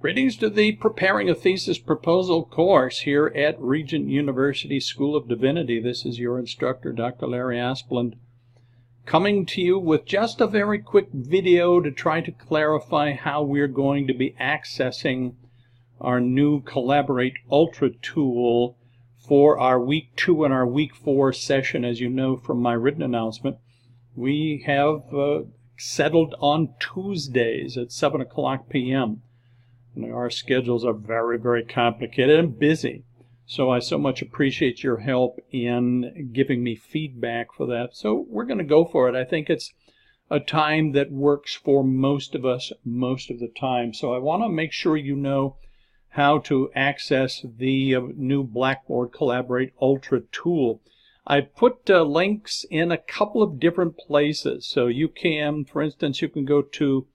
Greetings to the Preparing a Thesis Proposal course here at Regent University School of Divinity. This is your instructor, Dr. Larry Asplund, coming to you with just a very quick video to try to clarify how we're going to be accessing our new Collaborate Ultra tool for our Week 2 and our Week 4 session. As you know from my written announcement, we have settled on Tuesdays at 7 o'clock p.m. Our schedules are very, very complicated and busy. So I so much appreciate your help in giving me feedback for that. So we're going to go for it. I think it's a time that works for most of us most of the time. So I want to make sure you know how to access the new Blackboard Collaborate Ultra tool. I put links in a couple of different places. So you can, for instance, you can go to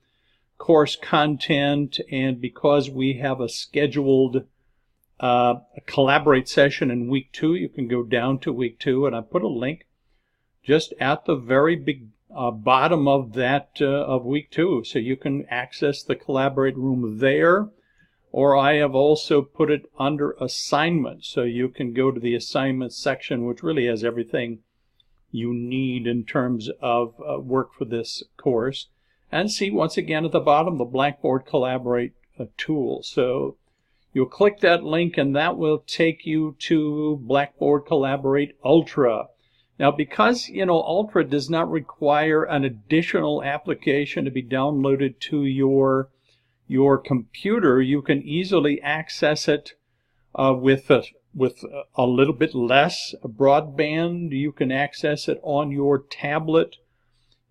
course content, and because we have a scheduled Collaborate session in Week 2, you can go down to Week 2, and I put a link just at the very big bottom of that of Week 2, so you can access the Collaborate room there. Or I have also put it under assignments, so you can go to the assignments section, which really has everything you need in terms of work for this course, and see once again at the bottom the Blackboard Collaborate tool. So you'll click that link and that will take you to Blackboard Collaborate Ultra. Now, because Ultra does not require an additional application to be downloaded to your computer, you can easily access it with a little bit less broadband. You can access it on your tablet.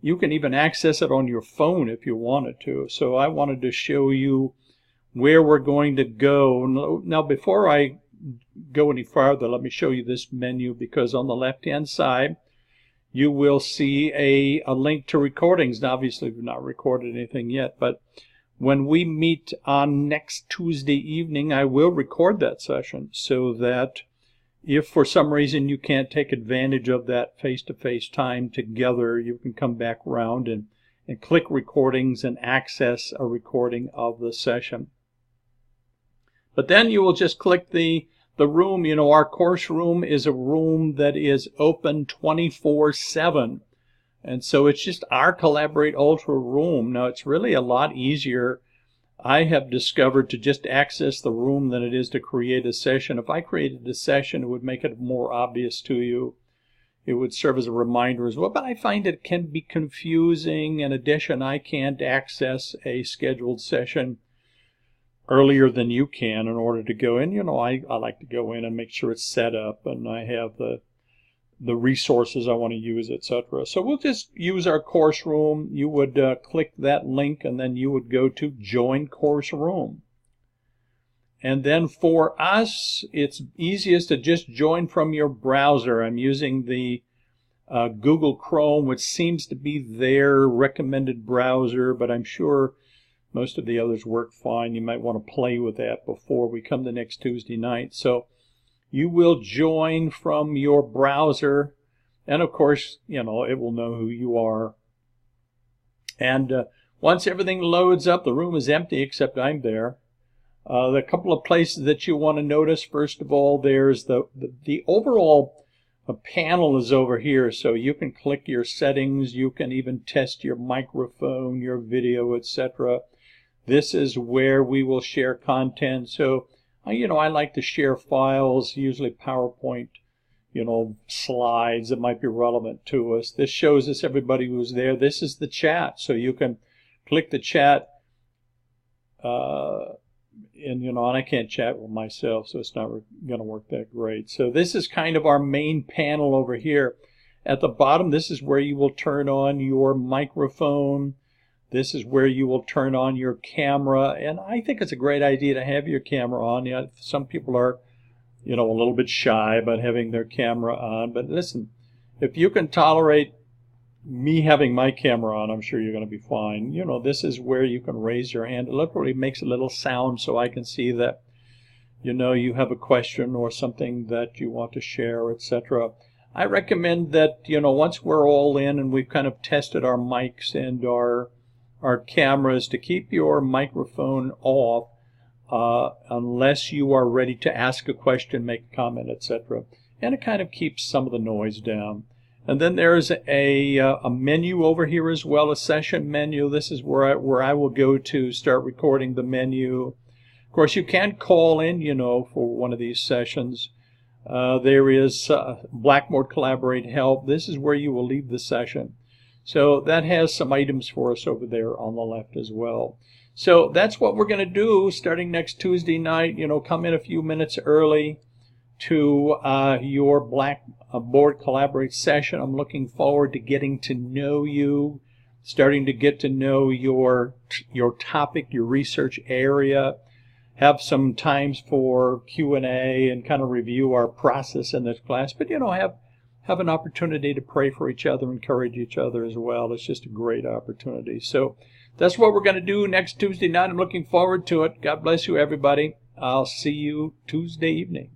You can even access it on your phone if you wanted to. So I wanted to show you where we're going to go. Now, before I go any farther, let me show you this menu, because on the left-hand side, you will see a link to recordings. Now, obviously, we've not recorded anything yet, but when we meet on next Tuesday evening, I will record that session so that if for some reason you can't take advantage of that face-to-face time together, you can come back around and click recordings and access a recording of the session. But then you will just click the room. Our course room is a room that is open 24/7. And so it's just our Collaborate Ultra room. Now, it's really a lot easier, I have discovered, to just access the room than it is to create a session. If I created a session, it would make it more obvious to you. It would serve as a reminder as well. But I find it can be confusing. In addition, I can't access a scheduled session earlier than you can in order to go in. I like to go in and make sure it's set up and I have the resources I want to use, etc. So we'll just use our course room. You would click that link and then you would go to Join Course Room. And then for us, it's easiest to just join from your browser. I'm using the Google Chrome, which seems to be their recommended browser, but I'm sure most of the others work fine. You might want to play with that before we come to next Tuesday night. So you will join from your browser, and of course, it will know who you are. And once everything loads up, the room is empty except I'm there. There are a couple of places that you want to notice. First of all, there's the overall panel is over here, so you can click your settings. You can even test your microphone, your video, etc. This is where we will share content. So I like to share files, usually PowerPoint, slides that might be relevant to us. This shows us everybody who's there. This is the chat, so you can click the chat, and I can't chat with myself, so it's not going to work that great. So this is kind of our main panel over here. At the bottom, this is where you will turn on your microphone. This is where you will turn on your camera, and I think it's a great idea to have your camera on. Some people are, a little bit shy about having their camera on, but listen, if you can tolerate me having my camera on, I'm sure you're going to be fine. This is where you can raise your hand. It literally makes a little sound so I can see that, you have a question or something that you want to share, etc. I recommend that, once we're all in and we've kind of tested our mics and our cameras, to keep your microphone off unless you are ready to ask a question, make a comment, etc. And it kind of keeps some of the noise down. And then there's a menu over here as well, a session menu. This is where I will go to start recording the menu. Of course, you can call in, you know, for one of these sessions. There is Blackboard Collaborate Help. This is where you will leave the session. So that has some items for us over there on the left as well. So that's what we're going to do starting next Tuesday night. You know, come in a few minutes early to your Blackboard Collaborate session. I'm looking forward to getting to know you, starting to get to know your topic, your research area, have some times for Q&A and kind of review our process in this class. But, you know, have an opportunity to pray for each other, encourage each other as well. It's just a great opportunity. So that's what we're going to do next Tuesday night. I'm looking forward to it. God bless you, everybody. I'll see you Tuesday evening.